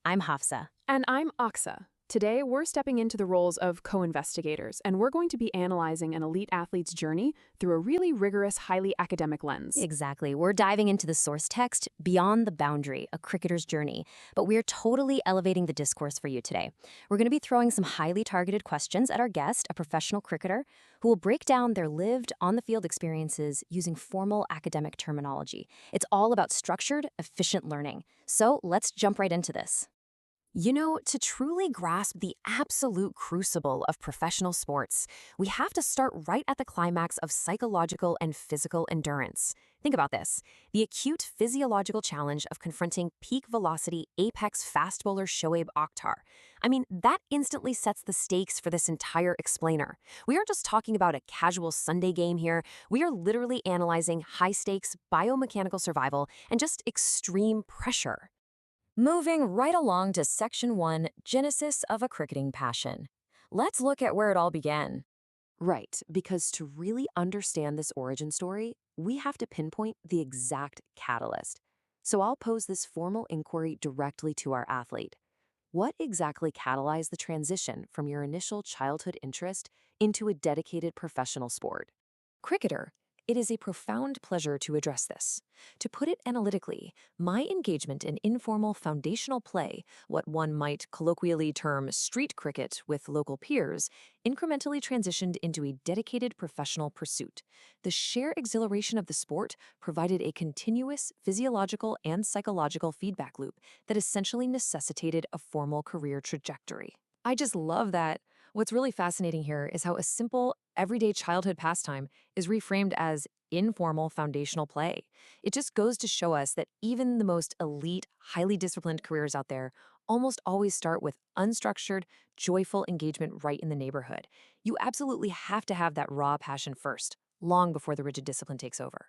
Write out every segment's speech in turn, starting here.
I'm Hafsa. And I'm Aksa. Today, we're stepping into the roles of co-investigators, and we're going to be analyzing an elite athlete's journey through a really rigorous, highly academic lens. Exactly. We're diving into the source text, Beyond the Boundary, a cricketer's journey. But we're totally elevating the discourse for you today. We're going to be throwing some highly targeted questions at our guest, a professional cricketer, who will break down their lived, on-the-field experiences using formal academic terminology. It's all about structured, efficient learning. So let's jump right into this. You know, to truly grasp the absolute crucible of professional sports, we have to start right at the climax of psychological and physical endurance. Think about this. The acute physiological challenge of confronting peak velocity apex fast bowler Shoaib Akhtar. I mean, that instantly sets the stakes for this entire explainer. We aren't just talking about a casual Sunday game here. We are literally analyzing high-stakes biomechanical survival and just extreme pressure. Moving right along to Section 1, Genesis of a Cricketing Passion. Let's look at where it all began. Right, because to really understand this origin story, we have to pinpoint the exact catalyst. So I'll pose this formal inquiry directly to our athlete. What exactly catalyzed the transition from your initial childhood interest into a dedicated professional sport? Cricketer, it is a profound pleasure to address this. To put it analytically, my engagement in informal foundational play, what one might colloquially term street cricket with local peers, incrementally transitioned into a dedicated professional pursuit. The sheer exhilaration of the sport provided a continuous physiological and psychological feedback loop that essentially necessitated a formal career trajectory. I just love that. What's really fascinating here is how a simple, everyday childhood pastime is reframed as informal foundational play. It just goes to show us that even the most elite, highly disciplined careers out there almost always start with unstructured, joyful engagement right in the neighborhood. You absolutely have to have that raw passion first, long before the rigid discipline takes over.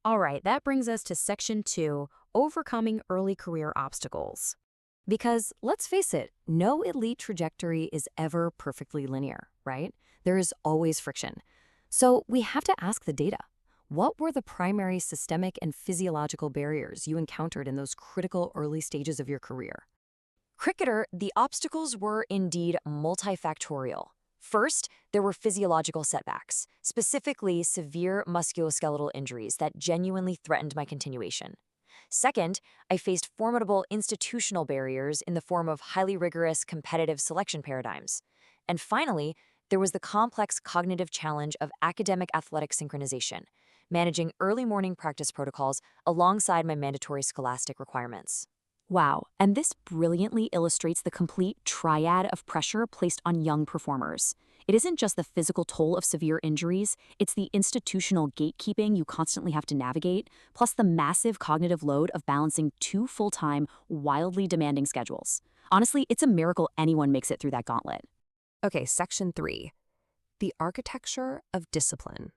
All right, that brings us to Section 2, Overcoming Early Career Obstacles. Because let's face it, no elite trajectory is ever perfectly linear, right? There is always friction. So we have to ask the data. What were the primary systemic and physiological barriers you encountered in those critical early stages of your career? Cricketer, the obstacles were indeed multifactorial. First, there were physiological setbacks, specifically severe musculoskeletal injuries that genuinely threatened my continuation. Second, I faced formidable institutional barriers in the form of highly rigorous competitive selection paradigms. And finally, there was the complex cognitive challenge of academic athletic synchronization, managing early morning practice protocols alongside my mandatory scholastic requirements. Wow, and this brilliantly illustrates the complete triad of pressure placed on young performers. It isn't just the physical toll of severe injuries, it's the institutional gatekeeping you constantly have to navigate, plus the massive cognitive load of balancing two full-time, wildly demanding schedules. Honestly, it's a miracle anyone makes it through that gauntlet. Okay, Section 3. The architecture of discipline.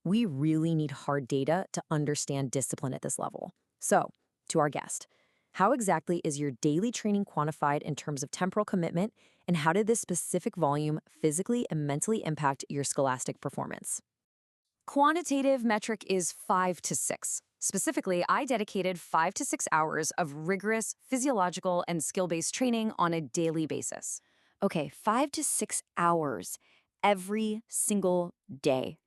We really need hard data to understand discipline at this level. So, to our guest, how exactly is your daily training quantified in terms of temporal commitment, and how did this specific volume physically and mentally impact your scholastic performance? Quantitative metric is 5 to 6. Specifically, I dedicated 5 to 6 hours of rigorous physiological and skill-based training on a daily basis. Okay, 5 to 6 hours every single day.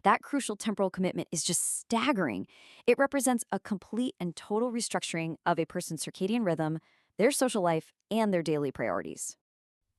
That crucial temporal commitment is just staggering. It represents a complete and total restructuring of a person's circadian rhythm, their social life, and their daily priorities.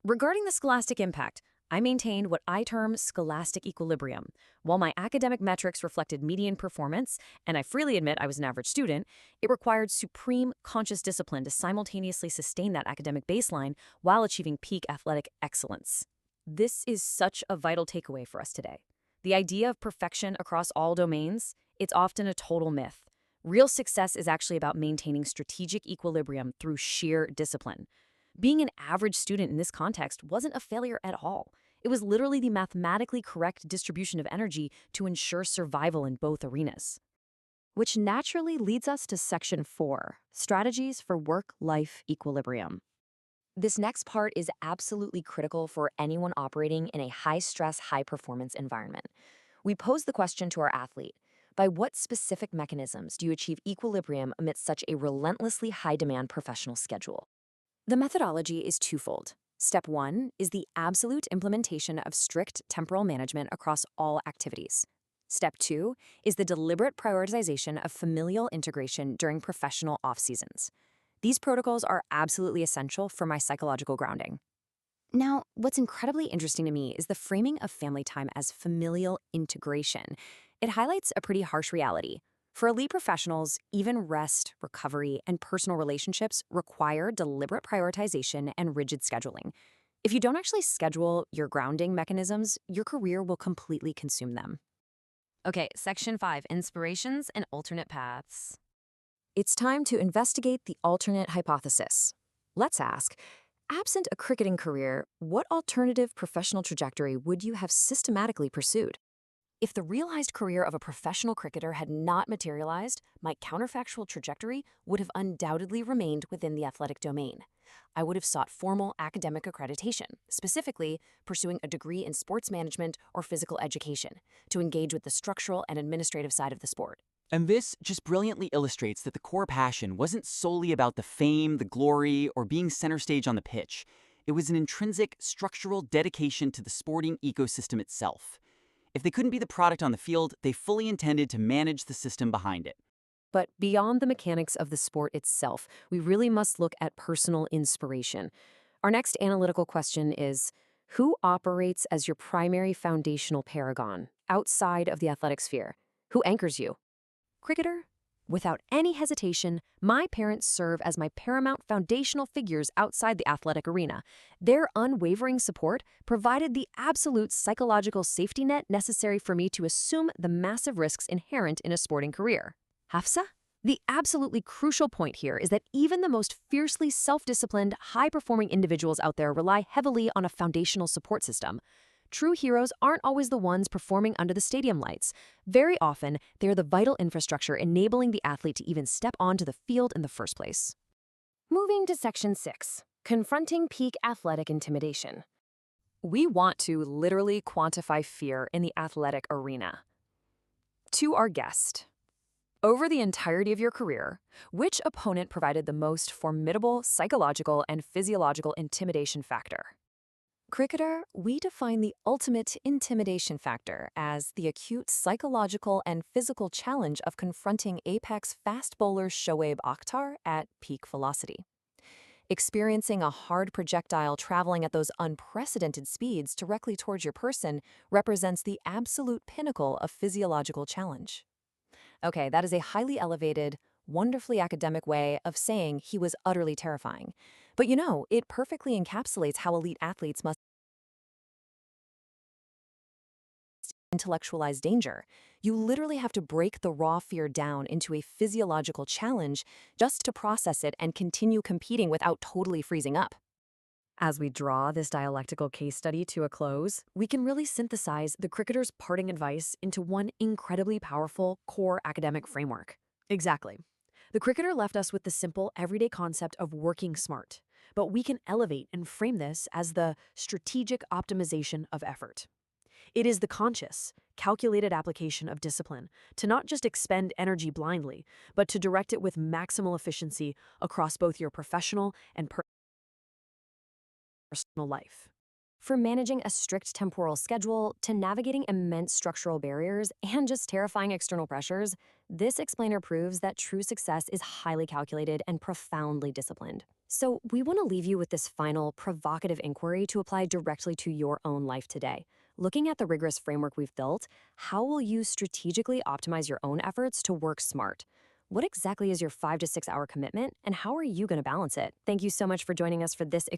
Regarding the scholastic impact, I maintained what I term scholastic equilibrium. While my academic metrics reflected median performance, and I freely admit I was an average student, it required supreme conscious discipline to simultaneously sustain that academic baseline while achieving peak athletic excellence. This is such a vital takeaway for us today. The idea of perfection across all domains, it's often a total myth. Real success is actually about maintaining strategic equilibrium through sheer discipline. Being an average student in this context wasn't a failure at all. It was literally the mathematically correct distribution of energy to ensure survival in both arenas. Which naturally leads us to Section 4, Strategies for Work-Life Equilibrium. This next part is absolutely critical for anyone operating in a high-stress, high-performance environment. We pose the question to our athlete, by what specific mechanisms do you achieve equilibrium amidst such a relentlessly high-demand professional schedule? The methodology is twofold. Step 1 is the absolute implementation of strict temporal management across all activities. Step 2 is the deliberate prioritization of familial integration during professional off-seasons. These protocols are absolutely essential for my psychological grounding. Now, what's incredibly interesting to me is the framing of family time as familial integration. It highlights a pretty harsh reality. For elite professionals, even rest, recovery, and personal relationships require deliberate prioritization and rigid scheduling. If you don't actually schedule your grounding mechanisms, your career will completely consume them. Okay, Section 5, Inspirations and Alternate Paths. It's time to investigate the alternate hypothesis. Let's ask, absent a cricketing career, what alternative professional trajectory would you have systematically pursued? If the realized career of a professional cricketer had not materialized, my counterfactual trajectory would have undoubtedly remained within the athletic domain. I would have sought formal academic accreditation, specifically pursuing a degree in sports management or physical education, to engage with the structural and administrative side of the sport. And this just brilliantly illustrates that the core passion wasn't solely about the fame, the glory, or being center stage on the pitch. It was an intrinsic, structural dedication to the sporting ecosystem itself. If they couldn't be the product on the field, they fully intended to manage the system behind it. But beyond the mechanics of the sport itself, we really must look at personal inspiration. Our next analytical question is, who operates as your primary foundational paragon outside of the athletic sphere? Who anchors you? Cricketer? Without any hesitation, my parents serve as my paramount foundational figures outside the athletic arena. Their unwavering support provided the absolute psychological safety net necessary for me to assume the massive risks inherent in a sporting career. Hafsa? The absolutely crucial point here is that even the most fiercely self-disciplined, high-performing individuals out there rely heavily on a foundational support system. True heroes aren't always the ones performing under the stadium lights. Very often, they're the vital infrastructure enabling the athlete to even step onto the field in the first place. Moving to Section 6, Confronting Peak Athletic Intimidation. We want to literally quantify fear in the athletic arena. To our guest, over the entirety of your career, which opponent provided the most formidable psychological and physiological intimidation factor? Cricketer, we define the ultimate intimidation factor as the acute psychological and physical challenge of confronting apex fast bowler Shoaib Akhtar at peak velocity. Experiencing a hard projectile traveling at those unprecedented speeds directly towards your person represents the absolute pinnacle of physiological challenge. Okay, that is a highly elevated, wonderfully academic way of saying he was utterly terrifying. But it perfectly encapsulates how elite athletes must intellectualize danger. You literally have to break the raw fear down into a physiological challenge just to process it and continue competing without totally freezing up. As we draw this dialectical case study to a close, we can really synthesize the cricketer's parting advice into one incredibly powerful core academic framework. Exactly. The cricketer left us with the simple, everyday concept of working smart, but we can elevate and frame this as the strategic optimization of effort. It is the conscious, calculated application of discipline to not just expend energy blindly, but to direct it with maximal efficiency across both your professional and personal life. From managing a strict temporal schedule to navigating immense structural barriers and just terrifying external pressures, this explainer proves that true success is highly calculated and profoundly disciplined. So we want to leave you with this final provocative inquiry to apply directly to your own life today. Looking at the rigorous framework we've built, how will you strategically optimize your own efforts to work smart? What exactly is your 5 to 6 hour commitment, and how are you going to balance it? Thank you so much for joining us for this